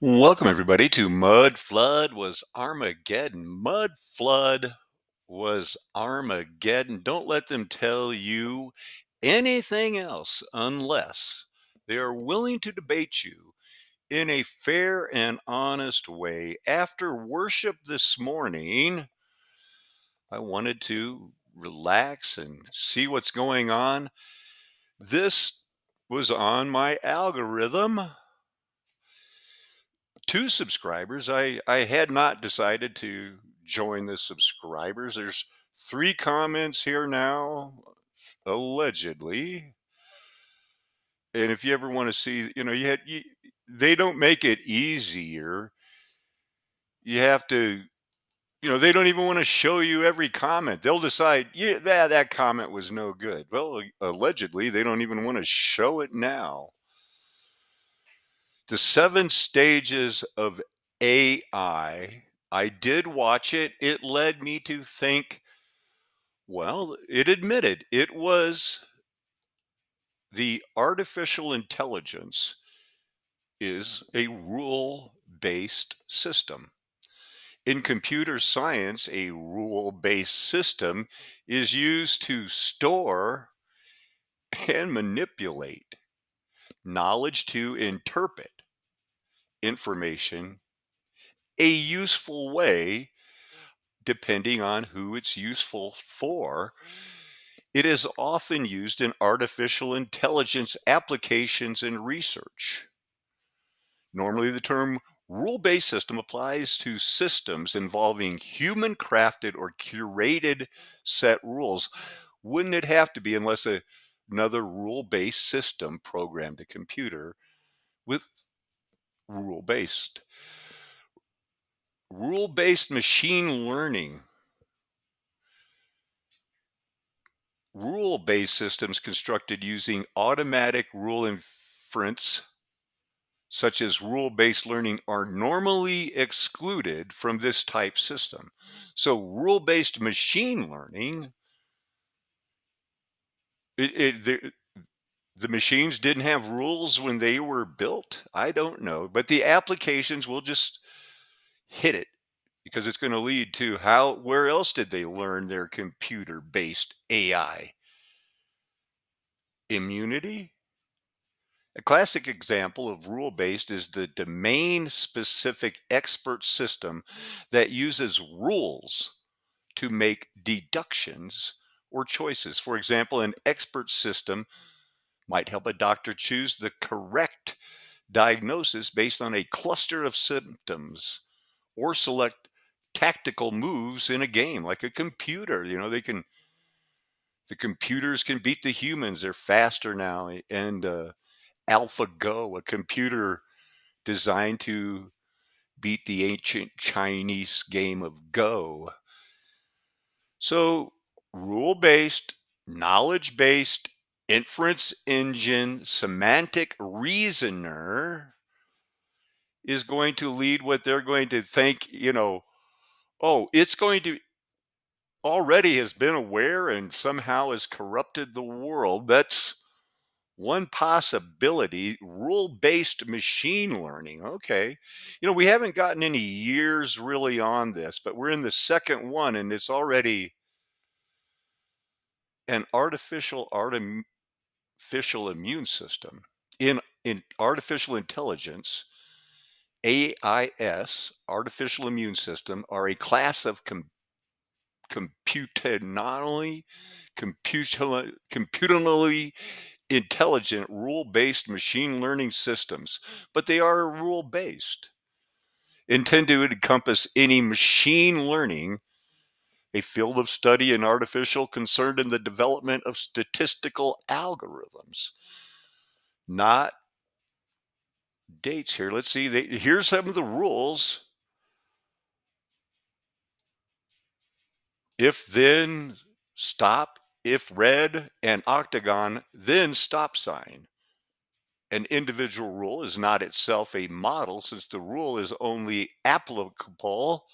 Welcome everybody to Mudflood was Armageddon. Mudflood was Armageddon. Don't let them tell you anything else unless they are willing to debate you in a fair and honest way. After worship this morning, I wanted to relax and see what's going on. This was on my algorithm. Two subscribers. I had not decided to join the subscribers. There's three comments here now, allegedly. And if you ever want to see, they don't make it easier. You have to, they don't even want to show you every comment. They'll decide, yeah, that comment was no good. Well, allegedly, they don't even want to show it now. The seven stages of AI. I did watch it. It led me to think, well, it admitted it was the artificial intelligence is a rule based system. In computer science, a rule based system is used to store and manipulate knowledge to interpret information a useful way depending on who it's useful for. It is often used in artificial intelligence applications and research. Normally, the term rule based system applies to systems involving human crafted or curated set rules. Wouldn't it have to be unless another rule based system programmed a computer with rule based? Rule based machine learning. Rule-based systems constructed using automatic rule inference, such as rule-based learning, are normally excluded from this type system. So rule-based machine learning, the machines didn't have rules when they were built. I don't know, but the applications will just hit it because it's going to lead to where else did they learn their computer-based AI? Immunity? A classic example of rule based is the domain specific expert system that uses rules to make deductions or choices. For example, an expert system might help a doctor choose the correct diagnosis based on a cluster of symptoms or select tactical moves in a game like a computer. The computers can beat the humans. They're faster now. And AlphaGo, a computer designed to beat the ancient Chinese game of Go. So, rule based, knowledge based, inference engine, semantic reasoner is going to lead what they're going to think, oh, it's going to already has been aware and somehow has corrupted the world. That's one possibility. Rule-based machine learning. Okay. We haven't gotten any years really on this, but we're in the second one and it's already an artificial immune system. In artificial intelligence, AIS, artificial immune system, are a class of computationally computationally intelligent rule-based machine learning systems, but they are rule-based, intend to encompass any machine learning, a field of study in artificial concerned in the development of statistical algorithms. Not dates here. Let's see. Here's some of the rules. If then stop, if red and octagon, then stop sign. An individual rule is not itself a model since the rule is only applicable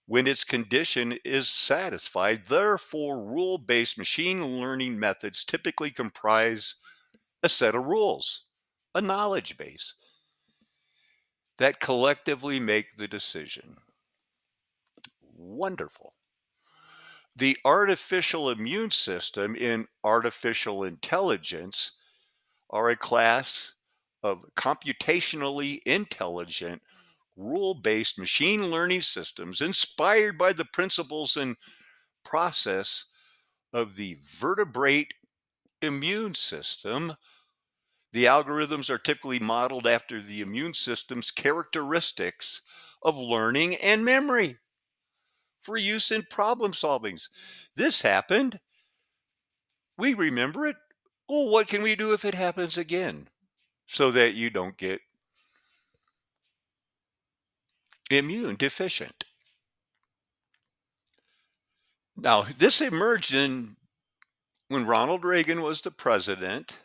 when its condition is satisfied. Therefore, rule-based machine learning methods typically comprise a set of rules, a knowledge base. that collectively make the decision. Wonderful. The artificial immune system in artificial intelligence are a class of computationally intelligent, rule based machine learning systems inspired by the principles and process of the vertebrate immune system. The algorithms are typically modeled after the immune system's characteristics of learning and memory for use in problem solvings. This happened. We remember it. Well, what can we do if it happens again so that you don't get immune deficient? Now, this emerged in when Ronald Reagan was the president,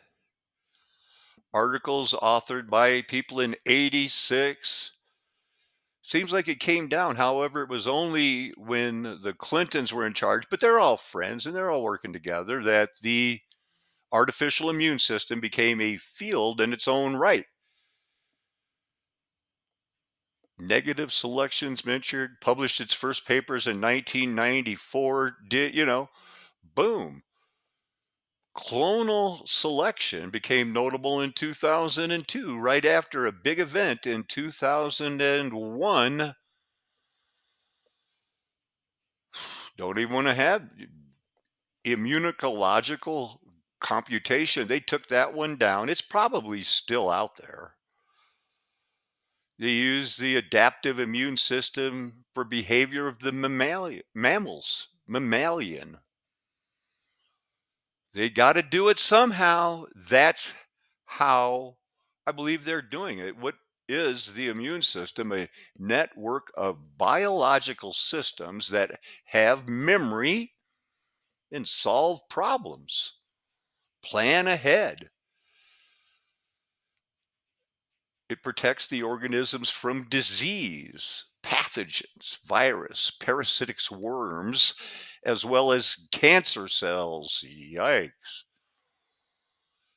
articles authored by people in 86. Seems like it came down. However, it was only when the Clintons were in charge, but they're all friends and they're all working together, that the artificial immune system became a field in its own right. Negative Selections Ventured published its first papers in 1994. Boom. Clonal selection became notable in 2002, right after a big event in 2001. Don't even want to have immunological computation. They took that one down. It's probably still out there. They use the adaptive immune system for behavior of the mammalian. They got to do it somehow. That's how I believe they're doing it. What is the immune system? A network of biological systems that have memory and solve problems, plan ahead. It protects the organisms from disease, pathogens, virus, parasitic worms, as well as cancer cells. Yikes.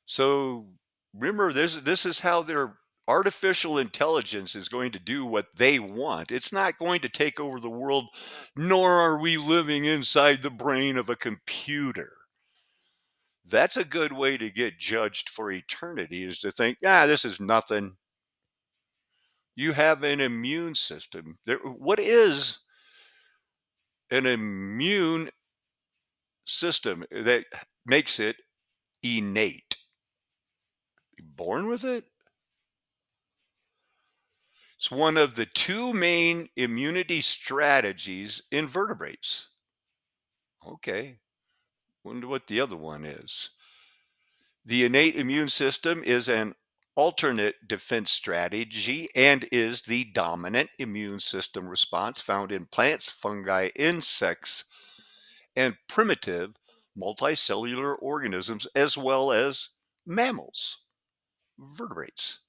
So remember, this is how their artificial intelligence is going to do what they want. It's not going to take over the world, nor are we living inside the brain of a computer. That's a good way to get judged for eternity, is to think, this is nothing. You have an immune system. What is an immune system that makes it innate? Born with it? It's one of the two main immunity strategies in vertebrates. Okay, wonder what the other one is. The innate immune system is an alternate defense strategy and is the dominant immune system response found in plants, fungi, insects, and primitive multicellular organisms, as well as mammals, vertebrates.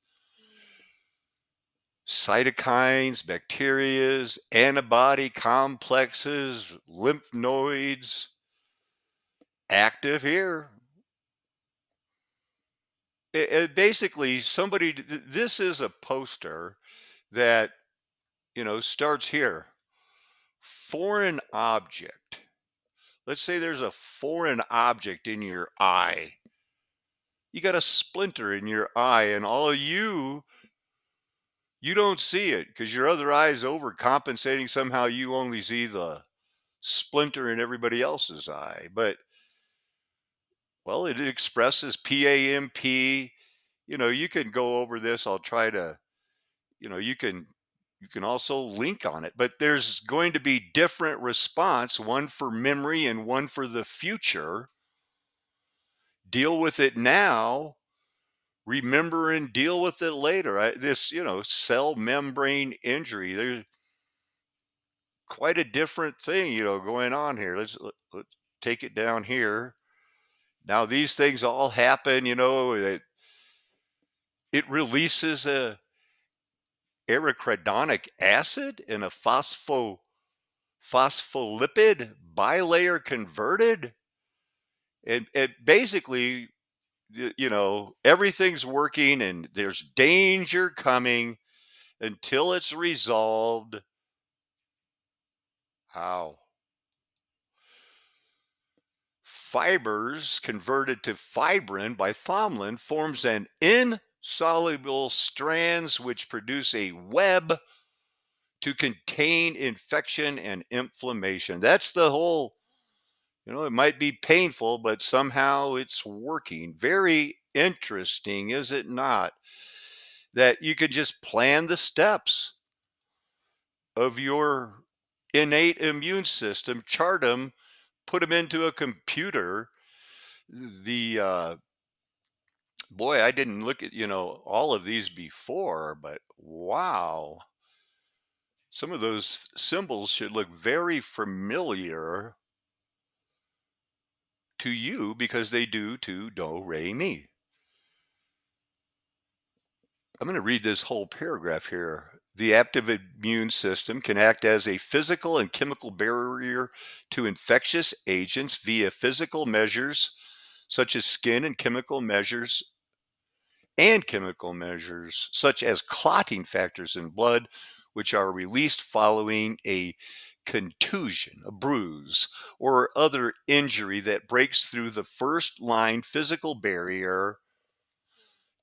Cytokines, bacterias, antibody complexes, lymph nodes, active here. Basically, this is a poster that, starts here. Foreign object. Let's say there's a foreign object in your eye. You got a splinter in your eye, and all of you don't see it because your other eye is overcompensating. Somehow you only see the splinter in everybody else's eye. But, well, it expresses PAMP. You can go over this. I'll try to, you can also link on it, but there's going to be different response, one for memory and one for the future. Deal with it now, remember and deal with it later. This, cell membrane injury, there's quite a different thing, going on here. Let's take it down here. Now, these things all happen, it releases a arachidonic acid and a phospholipid bilayer converted. And basically, everything's working and there's danger coming. until it's resolved. How? Fibers converted to fibrin by thymlin forms an insoluble strands which produce a web to contain infection and inflammation. That's the whole, it might be painful, but somehow it's working. Very interesting, is it not? That you could just plan the steps of your innate immune system, chart them, put them into a computer. The boy, I didn't look at, all of these before, but wow. Some of those symbols should look very familiar to you because they do to do, re, mi. I'm going to read this whole paragraph here. The active immune system can act as a physical and chemical barrier to infectious agents via physical measures such as skin and chemical measures such as clotting factors in blood, which are released following a contusion, a bruise, or other injury that breaks through the first line physical barrier,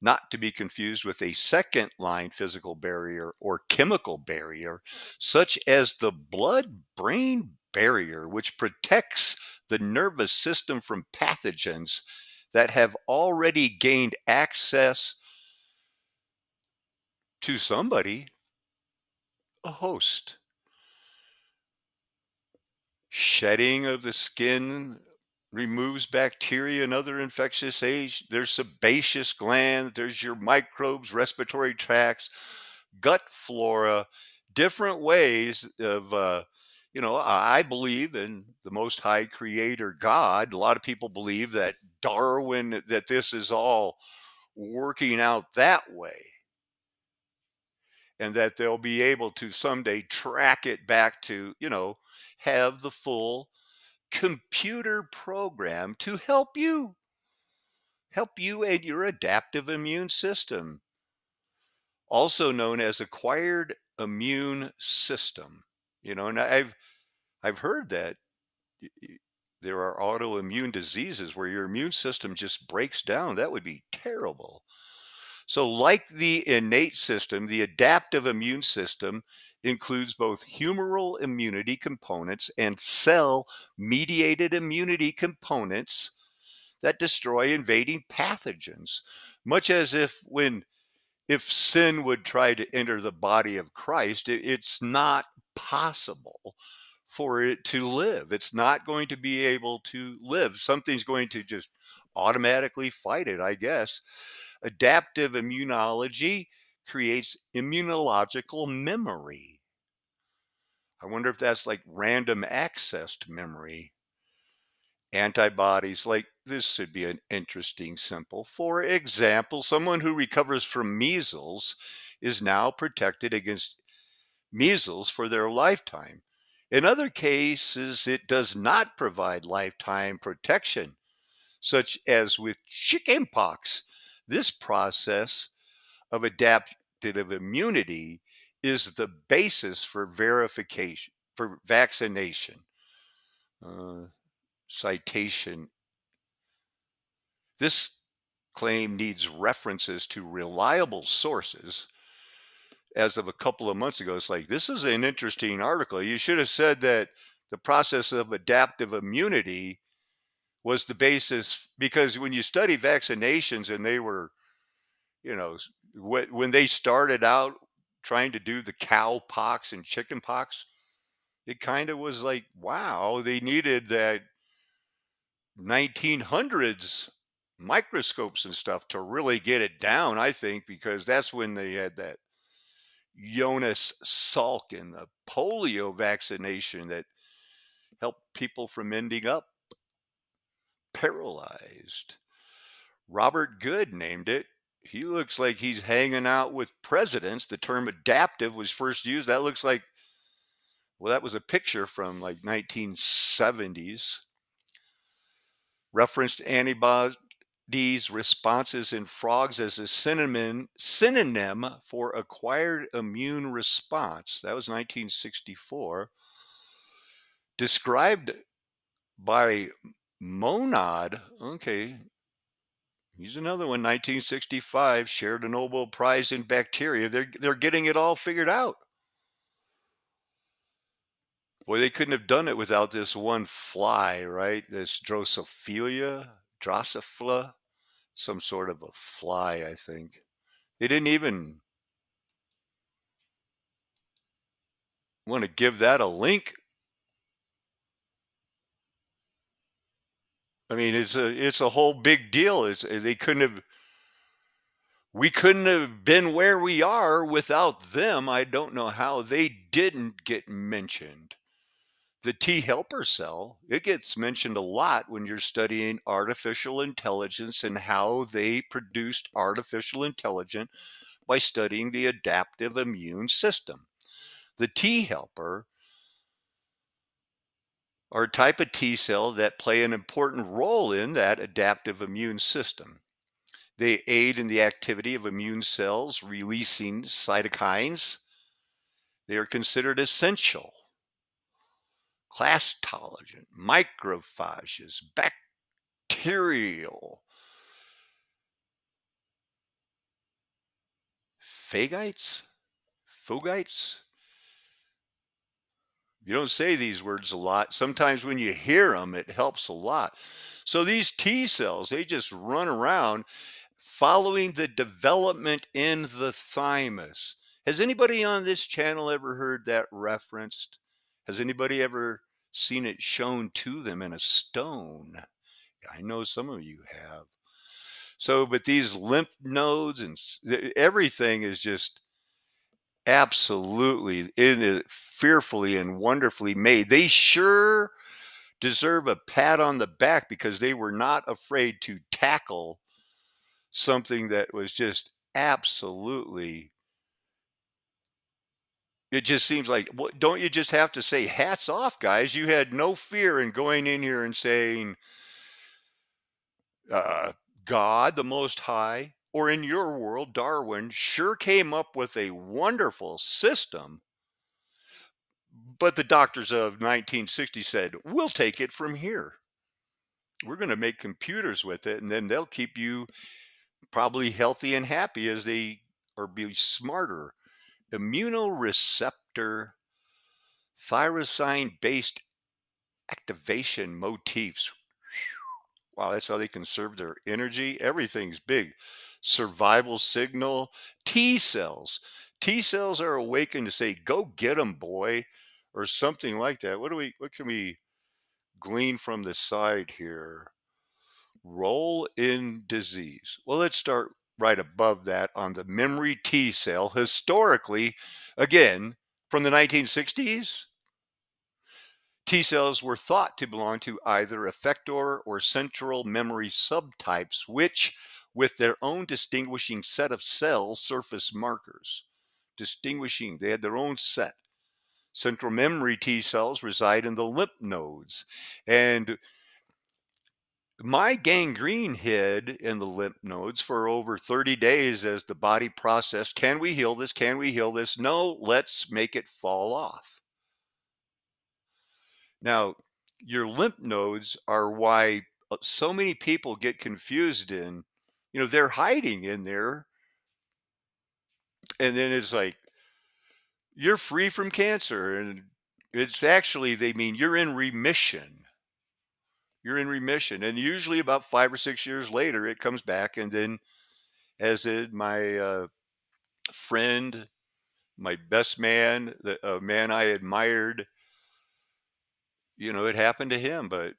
not to be confused with a second line physical barrier or chemical barrier, such as the blood brain barrier, which protects the nervous system from pathogens that have already gained access to somebody, a host. Shedding of the skin removes bacteria and other infectious agents. There's sebaceous gland, there's your microbes, respiratory tracts, gut flora, different ways of, I believe in the Most High Creator God. A lot of people believe that Darwin, that this is all working out that way, and that they'll be able to someday track it back to, have the full computer program to help you and your adaptive immune system, also known as acquired immune system. And I've heard that there are autoimmune diseases where your immune system just breaks down. That would be terrible. So, like the innate system, the adaptive immune system includes both humoral immunity components and cell mediated immunity components that destroy invading pathogens. Much as if sin would try to enter the body of Christ, it's not possible for it to live. It's not going to be able to live. Something's going to just automatically fight it, I guess. Adaptive immunology creates immunological memory. I wonder if that's like random accessed memory. Antibodies, like this should be an interesting simple. For example, someone who recovers from measles is now protected against measles for their lifetime. In other cases, it does not provide lifetime protection, such as with chickenpox. This process of adaptive immunity is the basis for verification, for vaccination. Citation. This claim needs references to reliable sources. As of a couple of months ago, it's like, this is an interesting article. You should have said that the process of adaptive immunity was the basis, because when you study vaccinations and they were, when they started out trying to do the cow pox and chicken pox, it kind of was like, wow, they needed that 1900s microscopes and stuff to really get it down, I think, because that's when they had that Jonas Salk and the polio vaccination that helped people from ending up paralyzed. Robert Good named it. He looks like he's hanging out with presidents. The term adaptive was first used. That looks like, well, that was a picture from like 1970s. Referenced antibodies these responses in frogs as a synonym for acquired immune response. That was 1964. Described by Monod. Okay, here's another one. 1965 shared a Nobel Prize in bacteria. They're getting it all figured out. Boy, they couldn't have done it without this one fly, right? This Drosophila, some sort of a fly, I think. They didn't even want to give that a link. I mean, it's a whole big deal. They couldn't have we couldn't have been where we are without them. I don't know how they didn't get mentioned. The T helper cell, it gets mentioned a lot when you're studying artificial intelligence and how they produced artificial intelligence by studying the adaptive immune system. The T helper are a type of T cell that play an important role in that adaptive immune system. They aid in the activity of immune cells releasing cytokines. They are considered essential. Class tolerant, macrophages, bacterial, phagites, phogites. You don't say these words a lot. Sometimes when you hear them, it helps a lot. So these T cells, they just run around following the development in the thymus. Has anybody on this channel ever heard that referenced? Has anybody ever seen it shown to them in a stone? I know some of you have. So, but these lymph nodes and everything is just absolutely it is fearfully and wonderfully made. They sure deserve a pat on the back because they were not afraid to tackle something that was just absolutely, it just seems like, what, don't you just have to say hats off, guys? You had no fear in going in here and saying, uh, God, the Most High, or in your world, Darwin, sure came up with a wonderful system. But the doctors of 1960 said, we'll take it from here. We're going to make computers with it, and then they'll keep you probably healthy and happy as they are be smarter. Immunoreceptor tyrosine based activation motifs. Wow, that's how they conserve their energy. Everything's big. Survival signal. T cells. T cells are awakened to say, "Go get them, boy," or something like that. What can we glean from the side here? Role in disease. Well, let's start right above that on the memory T cell. Historically, again, from the 1960s, T cells were thought to belong to either effector or central memory subtypes, which, with their own distinguishing set of cell surface markers, they had their own set. Central memory T cells reside in the lymph nodes. And my gangrene hid in the lymph nodes for over 30 days as the body processed, can we heal this? Can we heal this? No, let's make it fall off. Now, your lymph nodes are why so many people get confused in, they're hiding in there. And then it's like, you're free from cancer. And it's actually, they mean you're in remission. You're in remission. And usually about 5 or 6 years later, it comes back. And then, as did my friend, my best man, a man I admired, it happened to him, but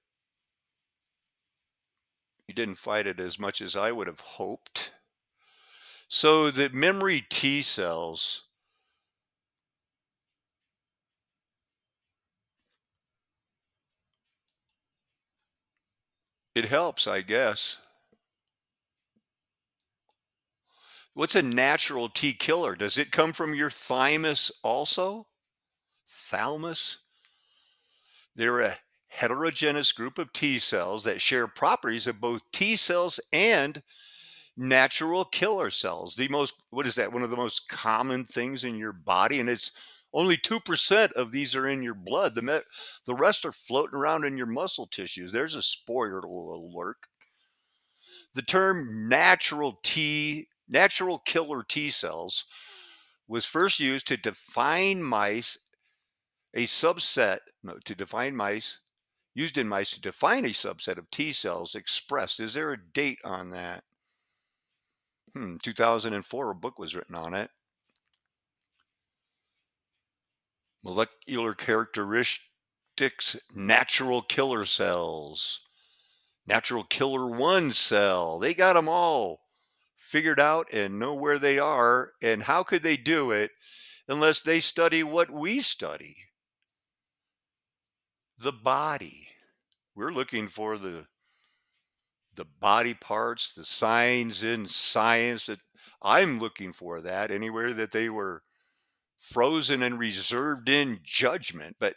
he didn't fight it as much as I would have hoped. So the memory T cells, it helps, I guess. What's a natural T killer? Does it come from your thymus also? Thalamus? They're a heterogeneous group of T cells that share properties of both T cells and natural killer cells. The most, what is that? One of the most common things in your body, and it's only 2% of these are in your blood. The rest are floating around in your muscle tissues. There's a spoiler alert. The term natural killer T cells was first used to define mice, a subset, no, to define mice, used in mice to define a subset of T cells expressed. Is there a date on that? 2004, a book was written on it. Molecular characteristics, natural killer cells, natural killer 1 cell. They got them all figured out and know where they are. And how could they do it unless they study what we study? The body. We're looking for the body parts, the signs in science that I'm looking for that anywhere that they were frozen and reserved in judgment. But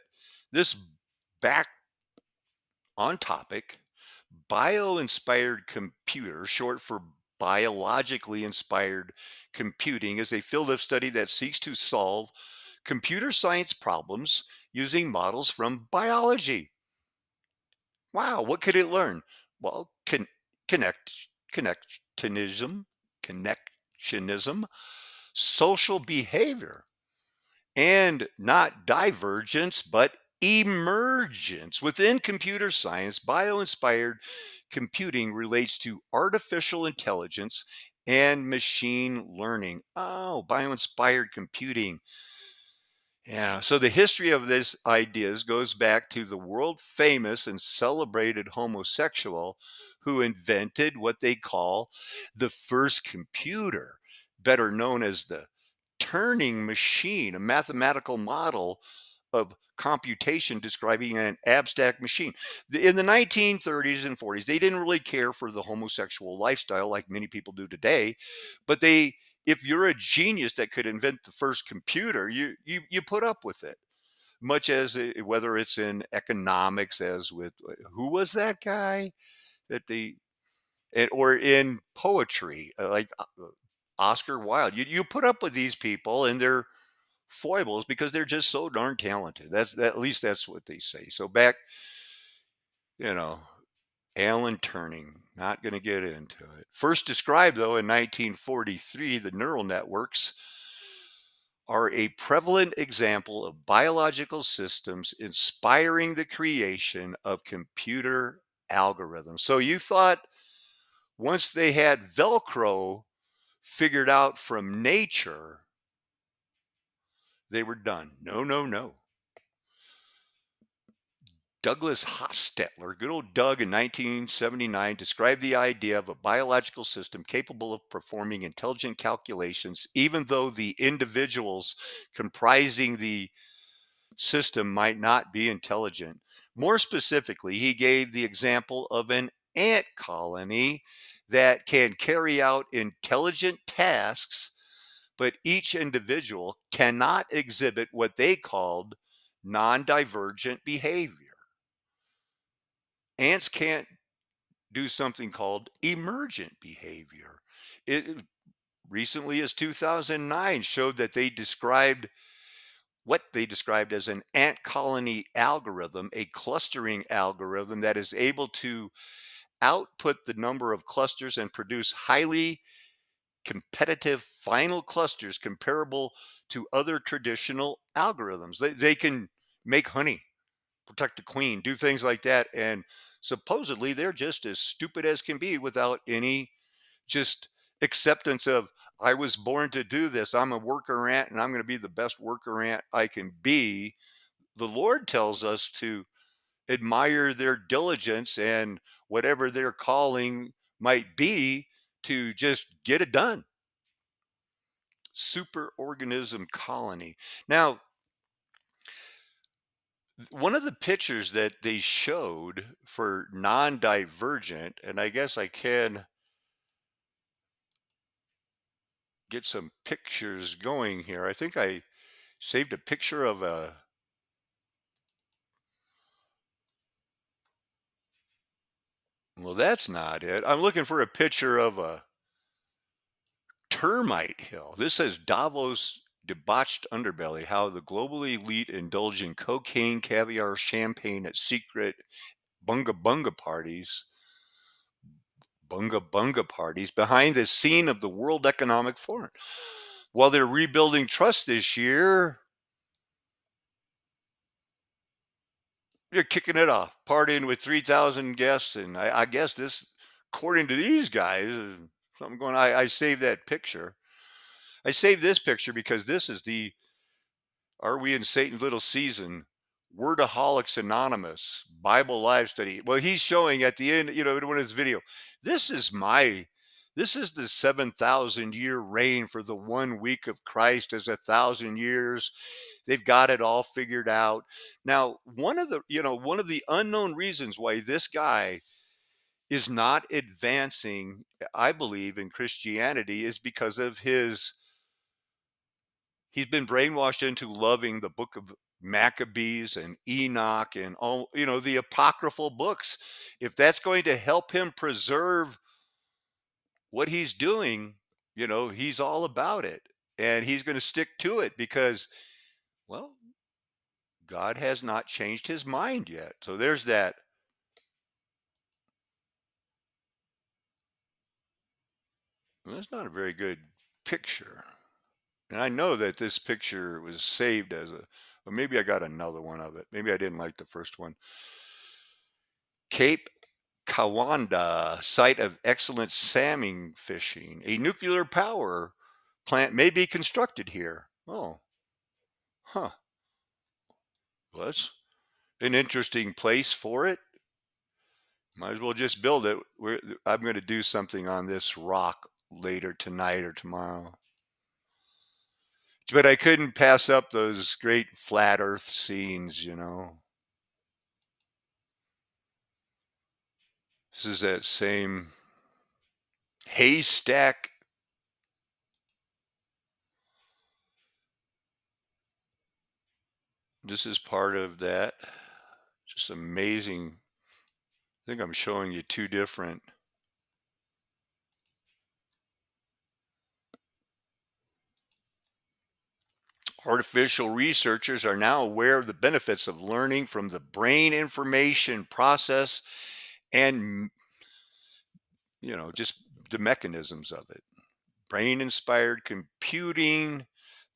this, back on topic, bio-inspired computer, short for biologically inspired computing, is a field of study that seeks to solve computer science problems using models from biology. Wow, what could it learn? Well, connect, connectionism, connectionism, social behavior, and not divergence, but emergence. Within computer science, bio-inspired computing relates to artificial intelligence and machine learning. Oh, bio-inspired computing. Yeah, so the history of this ideas goes back to the world famous and celebrated homosexual who invented what they call the first computer, better known as the Turing machine, a mathematical model of computation describing an abstract machine. In the 1930s and 40s, they didn't really care for the homosexual lifestyle like many people do today, but if you're a genius that could invent the first computer, you put up with it. Much as whether it's in economics, as with who was that guy that or in poetry, like Oscar Wilde. You put up with these people and their foibles because they're just so darn talented. At least that's what they say. So back, you know, Alan Turing, not going to get into it. First described though in 1943, the neural networks are a prevalent example of biological systems inspiring the creation of computer algorithms. So you thought once they had Velcro figured out from nature, they were done. No, no, no. Douglas Hostetler, good old Doug, in 1979 described the idea of a biological system capable of performing intelligent calculations, even though the individuals comprising the system might not be intelligent. More specifically, he gave the example of an ant colony that can carry out intelligent tasks, but each individual cannot exhibit what they called non-divergent behavior. Ants can't do something called emergent behavior. It recently, as 2009, showed that they described what they described as an ant colony algorithm, a clustering algorithm that is able to output the number of clusters and produce highly competitive final clusters comparable to other traditional algorithms. They can make honey, protect the queen, do things like that. And supposedly they're just as stupid as can be without any just acceptance of, I was born to do this. I'm a worker ant and I'm going to be the best worker ant I can be. The Lord tells us to admire their diligence and whatever their calling might be to just get it done. Superorganism colony. Now, one of the pictures that they showed for non-divergent, and I guess I can get some pictures going here. I think I saved a picture of Well, that's not it. I'm looking for a picture of a termite hill. This says Davos debauched underbelly, how the global elite indulge in cocaine, caviar, champagne at secret bunga bunga parties behind the scene of the World Economic Forum. While they're rebuilding trust this year, they're kicking it off, partying with 3,000 guests. And I guess this, according to these guys, is something going on. I saved that picture. I saved this picture because this is the Are We in Satan's Little Season? Wordaholics Anonymous Bible Live Study. Well, he's showing at the end, in one of his video, this is my, this is the 7,000 year reign for the 1 week of Christ as 1,000 years. They've got it all figured out. Now, one of the unknown reasons why this guy is not advancing, I believe, in Christianity is because of he's been brainwashed into loving the book of Maccabees and Enoch and all, the apocryphal books. If that's going to help him preserve what he's doing, he's all about it. And he's going to stick to it because, well, God has not changed his mind yet. So there's that. Well, that's not a very good picture. And I know that this picture was saved or maybe I got another one of it. Maybe I didn't like the first one. Cape Kawanda, site of excellent salmon fishing. A nuclear power plant may be constructed here. Oh, huh. Well, that's an interesting place for it. Might as well just build it. I'm going to do something on this rock later tonight or tomorrow. But I couldn't pass up those great flat earth scenes. This is that same haystack. This is part of that. Just amazing. I think I'm showing you two different. Artificial researchers are now aware of the benefits of learning from the brain information process and, just the mechanisms of it. Brain inspired computing,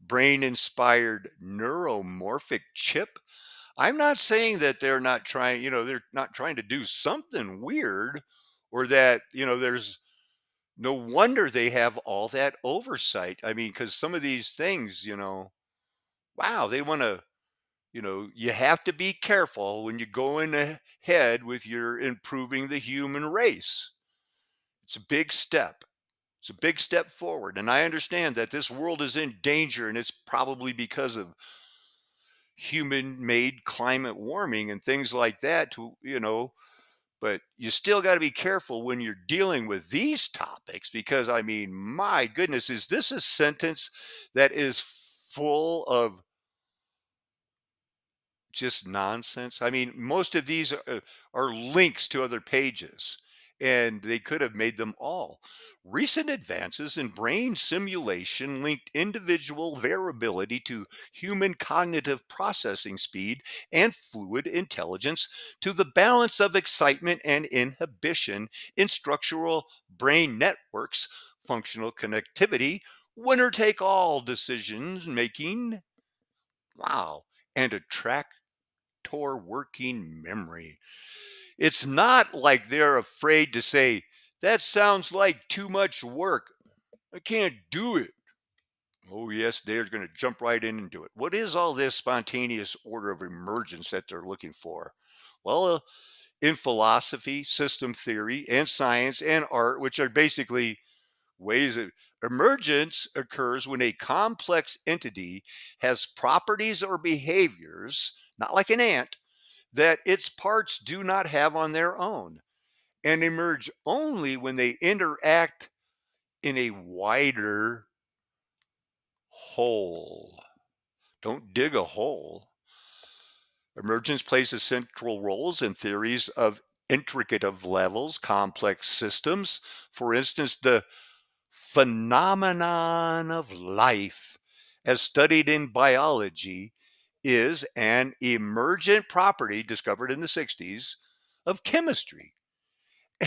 brain inspired neuromorphic chip. I'm not saying that they're not trying to do something weird or that, there's no wonder they have all that oversight. I mean, because some of these things, wow, they want to, you have to be careful when you go in ahead with your improving the human race. It's a big step. It's a big step forward. And I understand that this world is in danger, and it's probably because of human made climate warming and things like that, but you still got to be careful when you're dealing with these topics because, I mean, my goodness, is this a sentence that is full of just nonsense? I mean, most of these are links to other pages, and they could have made them all. Recent advances in brain simulation linked individual variability to human cognitive processing speed and fluid intelligence to the balance of excitement and inhibition in structural brain networks, functional connectivity, winner take all decisions making. Wow. And attract working memory. It's not like they're afraid to say, that sounds like too much work. I can't do it. Oh, yes, they're going to jump right in and do it. What is all this spontaneous order of emergence that they're looking for? Well, in philosophy, system theory, and science and art, which are basically ways of emergence occurs when a complex entity has properties or behaviors, not like an ant, that its parts do not have on their own and emerge only when they interact in a wider whole. Don't dig a hole. Emergence plays central roles in theories of intricate of levels, complex systems. For instance, the phenomenon of life, as studied in biology, is an emergent property discovered in the 60s of chemistry,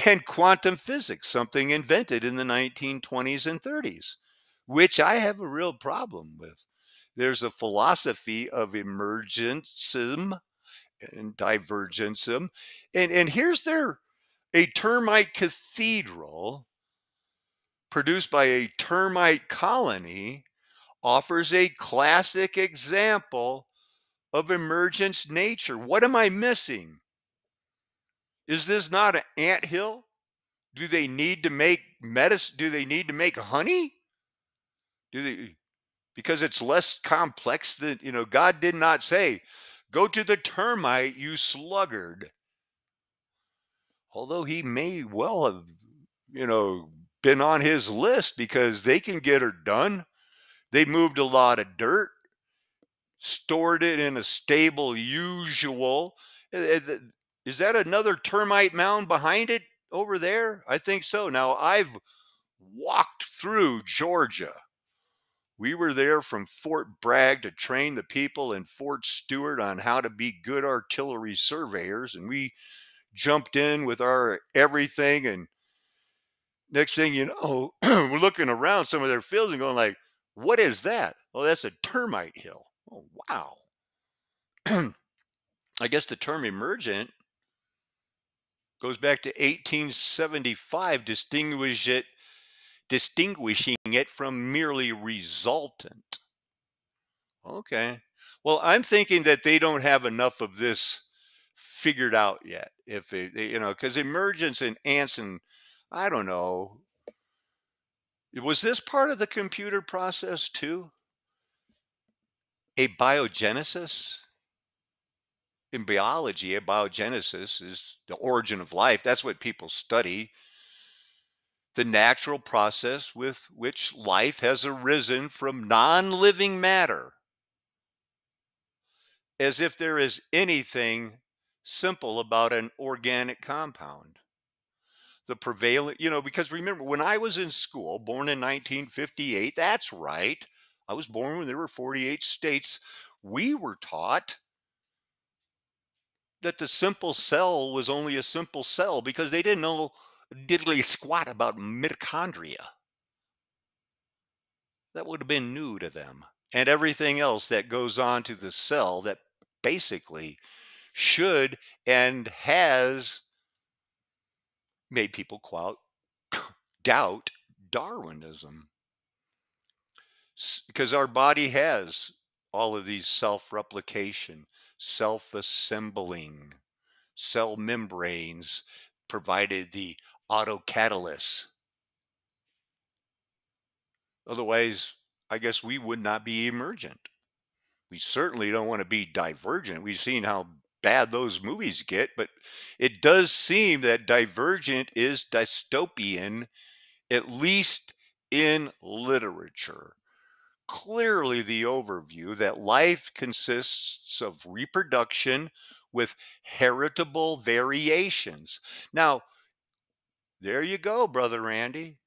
and quantum physics, something invented in the 1920s and 30s, which I have a real problem with. There's a philosophy of emergencism and divergencism. And here's their a termite cathedral produced by a termite colony offers a classic example of emergence nature. What am I missing? Is this not an anthill? Do they need to make medicine? Do they need to make honey? Do they, because it's less complex than, God did not say, go to the termite, you sluggard. Although he may well have, been on his list because they can get her done. They moved a lot of dirt, stored it in a stable usual. Is that another termite mound behind it over there? I think so. Now, I've walked through Georgia. We were there from Fort Bragg to train the people in Fort Stewart on how to be good artillery surveyors. And we jumped in with our everything. And next thing you know, we're looking around some of their fields and going like, what is that? Oh, that's a termite hill. Oh, wow. I guess the term emergent goes back to 1875, distinguishing it from merely resultant. Okay. Well, I'm thinking that they don't have enough of this figured out yet. If because emergence and ants and I don't know, was this part of the computer process too? A biogenesis? In biology, a biogenesis is the origin of life. That's what people study. The natural process with which life has arisen from non living matter, as if there is anything simple about an organic compound. The prevailing, because remember, when I was in school, born in 1958, that's right. I was born when there were 48 states. We were taught that the simple cell was only a simple cell because they didn't know diddly squat about mitochondria. That would have been new to them. And everything else that goes on to the cell that basically should and has made people doubt Darwinism. Because our body has all of these self-replication, self-assembling cell membranes, provided the autocatalysts. Otherwise, I guess we would not be emergent. We certainly don't want to be divergent. We've seen how bad those movies get, but it does seem that divergent is dystopian, at least in literature. Clearly, the overview that life consists of reproduction with heritable variations. Now, there you go, Brother Randy.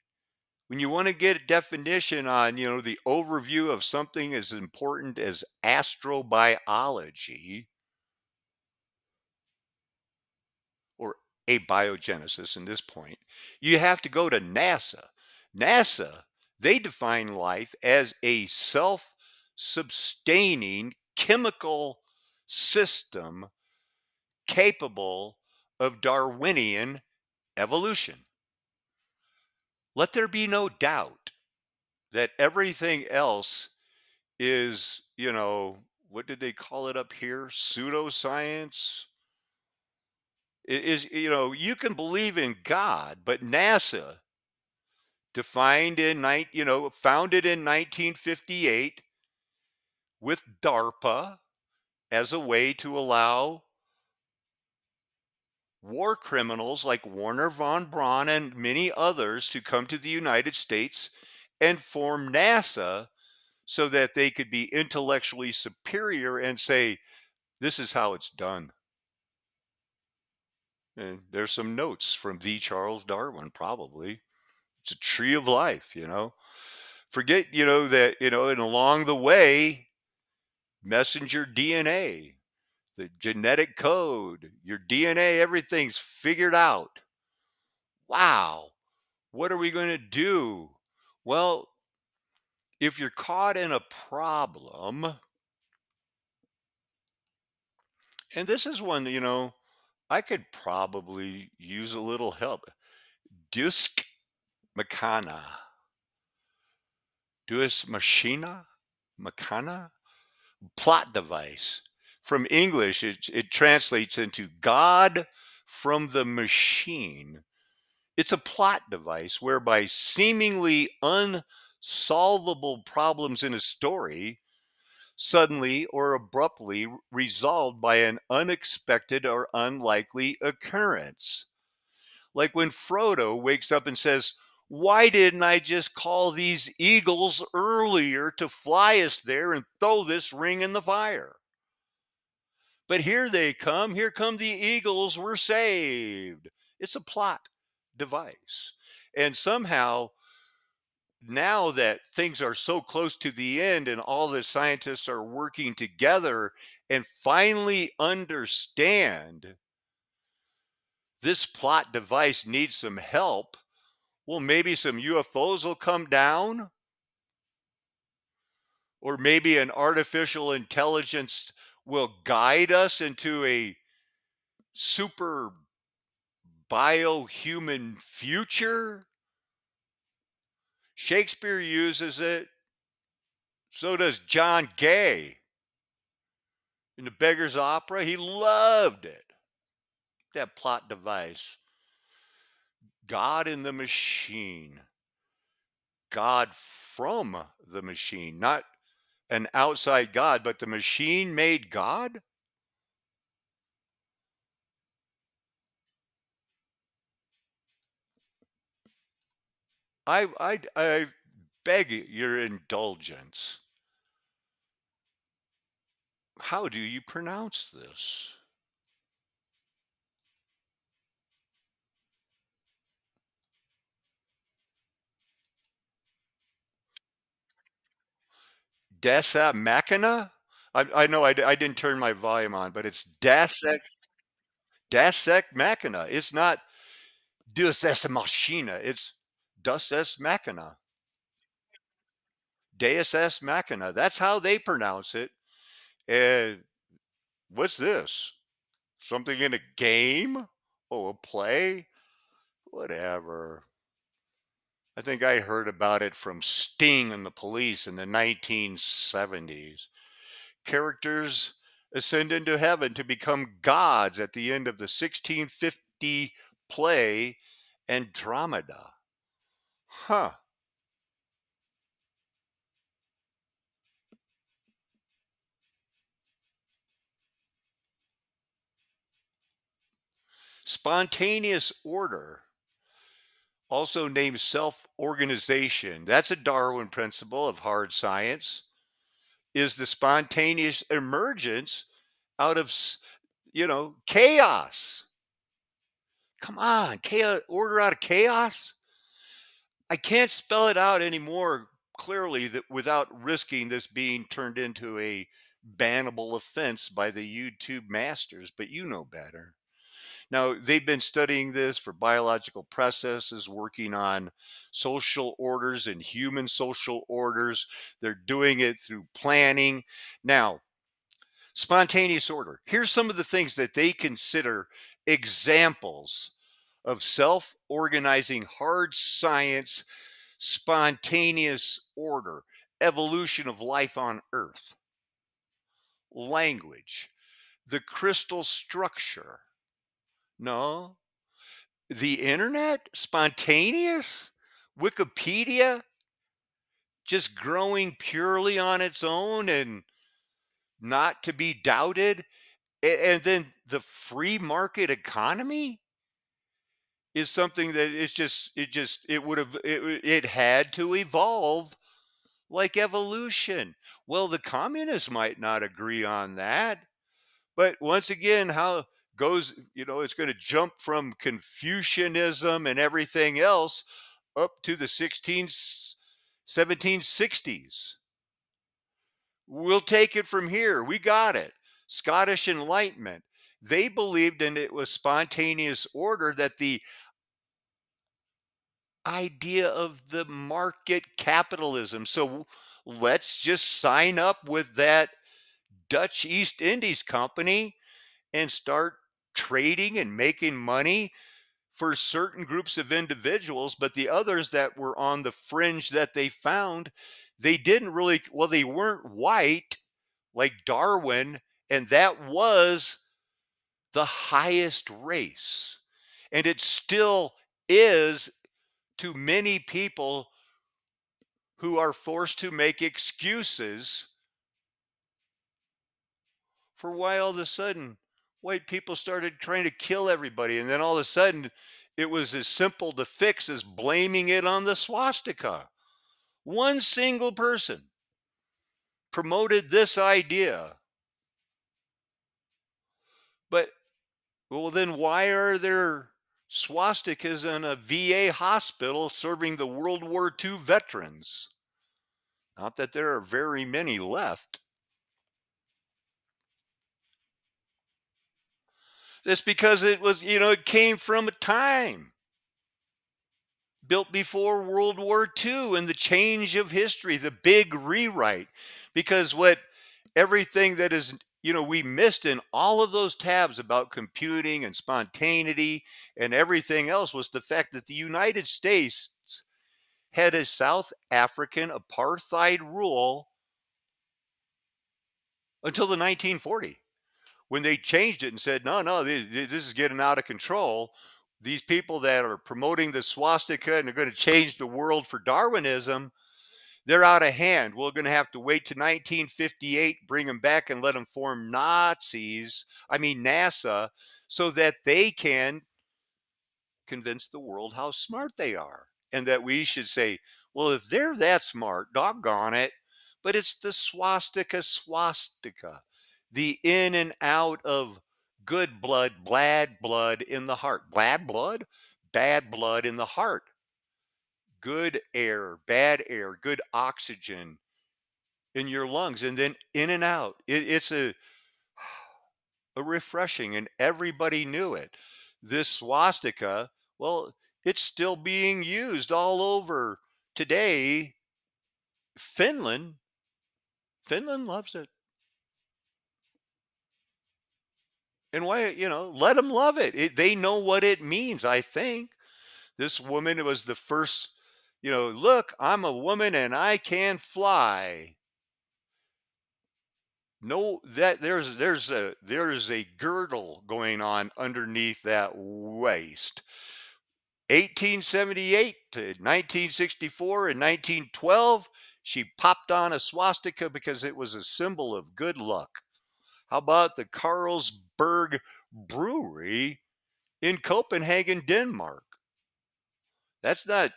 When you want to get a definition on, the overview of something as important as astrobiology or abiogenesis in this point, you have to go to NASA. NASA, they define life as a self-sustaining chemical system capable of Darwinian evolution. Let there be no doubt that everything else is, what did they call it up here? Pseudoscience. It is, you can believe in God, but NASA founded in 1958 with DARPA as a way to allow war criminals like Warner von Braun and many others to come to the United States and form NASA so that they could be intellectually superior and say, this is how it's done. And there's some notes from the Charles Darwin, probably. It's a tree of life, Forget, that, and along the way, messenger DNA, the genetic code, your DNA, everything's figured out. Wow. What are we going to do? Well, if you're caught in a problem, and this is one, I could probably use a little help. Dusk Makana. Duas Machina? Makana? Plot device. From English, it translates into God from the machine. It's a plot device whereby seemingly unsolvable problems in a story suddenly or abruptly resolved by an unexpected or unlikely occurrence. Like when Frodo wakes up and says, "Why didn't I just call these eagles earlier to fly us there and throw this ring in the fire? But here they come. Here come the eagles. We're saved." It's a plot device. And somehow, now that things are so close to the end and all the scientists are working together and finally understand this plot device needs some help, well, maybe some UFOs will come down, or maybe an artificial intelligence will guide us into a super biohuman future. Shakespeare uses it. So does John Gay in The Beggar's Opera. He loved it. That plot device. God in the machine. God from the machine. Not an outside God, but the machine made God? I beg your indulgence. How do you pronounce this? Desa Machina? I know I didn't turn my volume on, but it's Dasek Machina. It's not Deus Ex Machina. It's Deus Ex Machina. Deus Ex Machina. That's how they pronounce it. And what's this? Something in a game? Oh, a play? Whatever. I think I heard about it from Sting and the Police in the 1970s. Characters ascend into heaven to become gods at the end of the 1650 play Andromeda. Huh. Spontaneous order, also named self organization, that's a Darwin principle of hard science, is the spontaneous emergence out of, chaos. Come on, chaos, order out of chaos? I can't spell it out any more clearly that without risking this being turned into a bannable offense by the YouTube masters, but you know better. Now, they've been studying this for biological processes, working on social orders and human social orders. They're doing it through planning. Now, spontaneous order. Here's some of the things that they consider examples of self organizing hard science, spontaneous order, evolution of life on Earth, language, the crystal structure. No, the internet, spontaneous, Wikipedia, just growing purely on its own and not to be doubted. And then the free market economy is something that it would have it had to evolve like evolution. Well, the communists might not agree on that, but once again, how goes, it's going to jump from Confucianism and everything else up to the 1760s. We'll take it from here. We got it. Scottish Enlightenment. They believed in it was spontaneous order, that the idea of the market capitalism. So let's just sign up with that Dutch East Indies Company and start trading and making money for certain groups of individuals. But the others that were on the fringe that they found, they didn't really, well, they weren't white like Darwin, and that was the highest race. And it still is to many people who are forced to make excuses for why all of a sudden white people started trying to kill everybody. And then all of a sudden it was as simple to fix as blaming it on the swastika. One single person promoted this idea. But, well, then why are there swastikas in a VA hospital serving the World War II veterans? Not that there are very many left. That's because it was, it came from a time built before World War II and the change of history, the big rewrite. Because everything that is, we missed in all of those tabs about computing and spontaneity and everything else was the fact that the United States had a South African apartheid rule until the 1940, when they changed it and said, no, no, this is getting out of control. These people that are promoting the swastika and they're going to change the world for Darwinism, they're out of hand. We're going to have to wait to 1958, bring them back and let them form NASA, so that they can convince the world how smart they are. And that we should say, well, if they're that smart, doggone it. But it's the swastika, the in and out of good blood, bad blood in the heart. Bad blood in the heart. Good air, bad air, good oxygen in your lungs, and then in and out. It's a refreshing, and everybody knew it. This swastika, well, it's still being used all over today. Finland, Finland loves it. And why, let them love it. They know what it means, I think. This woman was the first, look, I'm a woman and I can fly. No, that there's a girdle going on underneath that waist. 1878 to 1964 and 1912, she popped on a swastika because it was a symbol of good luck. How about the Carlsberg Brewery in Copenhagen, Denmark? That's not.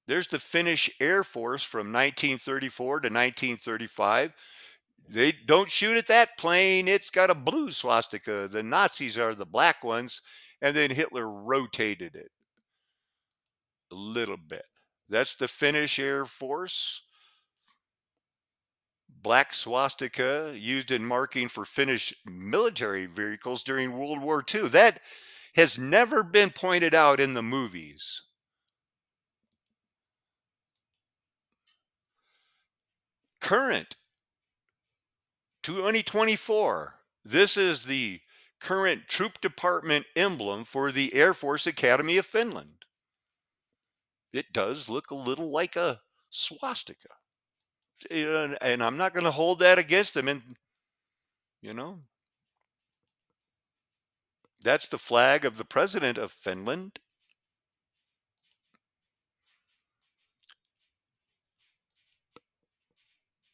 There's the Finnish Air Force from 1934 to 1935. They don't shoot at that plane. It's got a blue swastika. The Nazis are the black ones. And then Hitler rotated it a little bit. That's the Finnish Air Force. Black swastika used in marking for Finnish military vehicles during World War II. That has never been pointed out in the movies. Current 2024. This is the current troop department emblem for the Air Force Academy of Finland. It does look a little like a swastika. And I'm not going to hold that against them. And, you know, that's the flag of the president of Finland.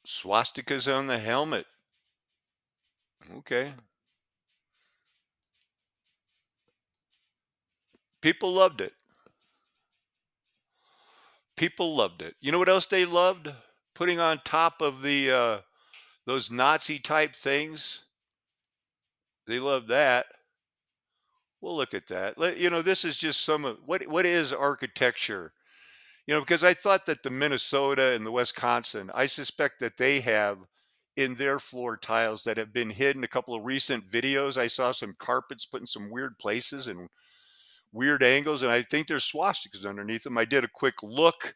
Swastikas on the helmet. Okay. People loved it. People loved it. You know what else they loved? Putting on top of the those Nazi type things. They love that. We'll look at that. This is just some of what is architecture. Because I thought that the Minnesota and the Wisconsin, I suspect that they have in their floor tiles that have been hidden. A couple of recent videos, I saw some carpets put in some weird places and weird angles, and I think there's swastikas underneath them. I did a quick look.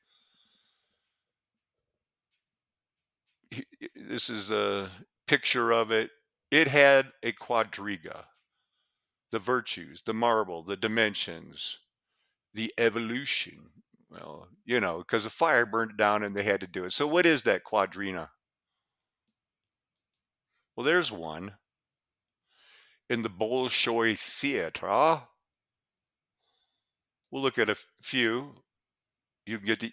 This is a picture of it. It had a quadriga, the virtues, the marble, the dimensions, the evolution. Well, because the fire burned it down and they had to do it. So what is that quadrina? Well, there's one in the Bolshoi Theater. We'll look at a few. You can get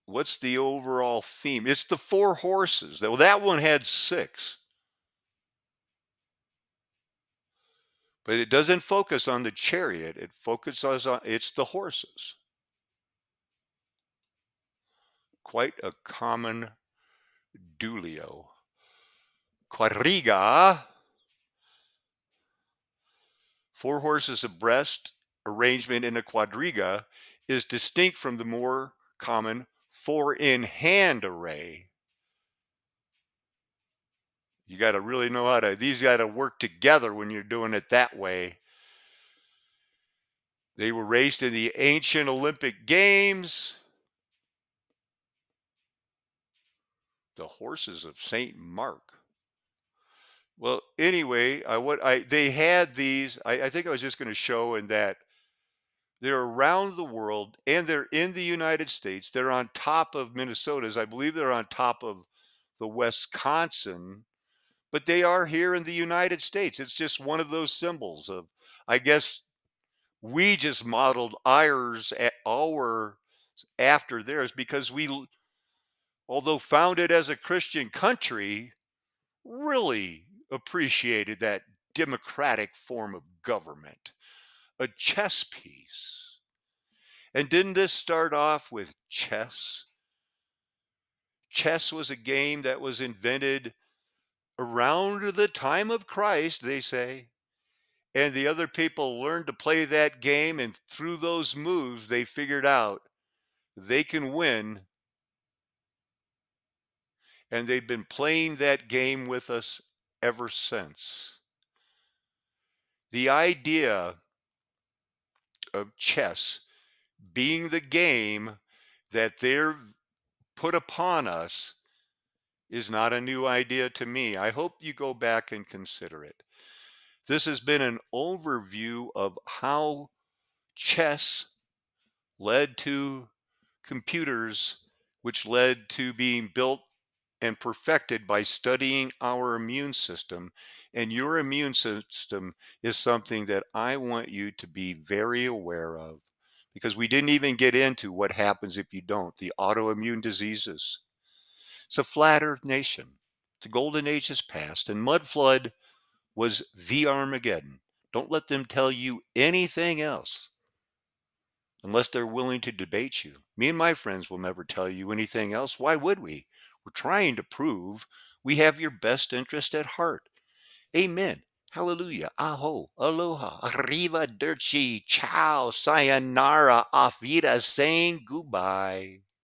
what's the overall theme? It's the four horses. Well, that one had six, but it doesn't focus on the chariot. It focuses on it's the horses. Quite a common dulio. Quadriga, four horses abreast arrangement in a quadriga is distinct from the more common four in hand array. You got to really know these got to work together when you're doing it that way. They were raced in the ancient Olympic Games. The horses of St. Mark. Well, anyway, they had these. I think I was just going to show in that they're around the world and they're in the United States. They're on top of Minnesota's. I believe they're on top of the Wisconsin, but they are here in the United States. It's just one of those symbols of, I guess, we just modeled ours after theirs because we, although founded as a Christian country, really appreciated that democratic form of government, a chess piece. And didn't this start off with chess? Chess was a game that was invented around the time of Christ, they say. And the other people learned to play that game, and through those moves, they figured out they can win. And they've been playing that game with us ever since. The idea of chess being the game that they're put upon us is not a new idea to me. I hope you go back and consider it. This has been an overview of how chess led to computers, which led to being built and perfected by studying our immune system. And your immune system is something that I want you to be very aware of, because we didn't even get into what happens if you don't, the autoimmune diseases. It's a flat earth nation. The golden age is past, and Mudflood was the Armageddon. Don't let them tell you anything else unless they're willing to debate you. Me and my friends will never tell you anything else. Why would we? We're trying to prove we have your best interest at heart. Amen. Hallelujah. Aho. Aloha. Arrivederci. Ciao. Sayonara. Auf Wiedersehen. Goodbye.